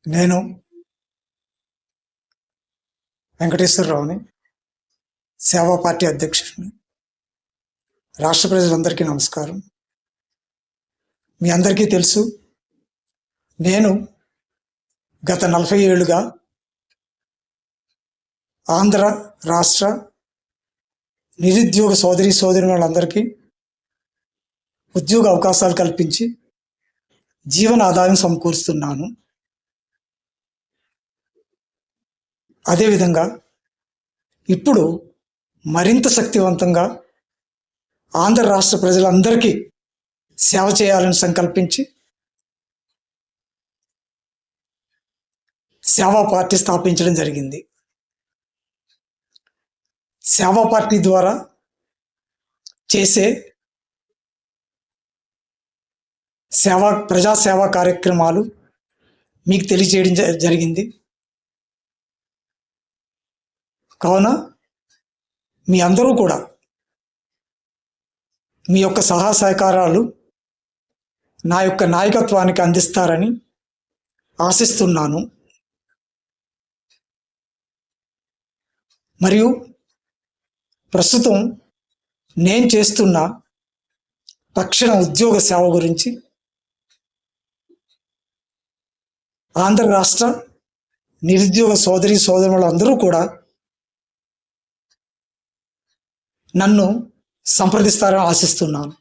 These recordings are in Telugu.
నేను వెంకటేశ్వరరావుని, సేవా పార్టీ అధ్యక్షుడిని. రాష్ట్ర ప్రజలందరికీ నమస్కారం. మీ అందరికీ తెలుసు, నేను గత 40 ఏళ్ళుగా ఆంధ్ర రాష్ట్ర నిరుద్యోగ సోదరీమణులందరికీ ఉద్యోగ అవకాశాలు కల్పించి జీవన ఆదాయం సమకూరుస్తున్నాను. అదేవిధంగా ఇప్పుడు మరింత శక్తివంతంగా ఆంధ్ర రాష్ట్ర ప్రజలందరికీ సేవ చేయాలని సంకల్పించి సేవా పార్టీ స్థాపించడం జరిగింది. సేవా పార్టీ ద్వారా చేసే ప్రజాసేవా కార్యక్రమాలు మీకు తెలియజేయడం జరిగింది. కావున మీ అందరూ కూడా మీ యొక్క సహాయ సహకారాలు నా యొక్క నాయకత్వానికి అందిస్తారని ఆశిస్తున్నాను. మరియు ప్రస్తుతం నేను చేస్తున్న తక్షణ ఉద్యోగ సేవ గురించి ఆంధ్ర రాష్ట్ర నిరుద్యోగ సోదరులందరూ కూడా నన్ను సంప్రదిస్తారని ఆశిస్తున్నాను.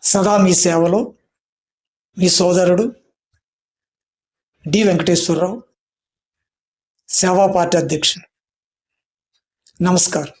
సదా మీ సేవలో మీ సోదరుడు డి వెంకటేశ్వరరావు, సేవా పార్టీ అధ్యక్షుడు. నమస్కారం.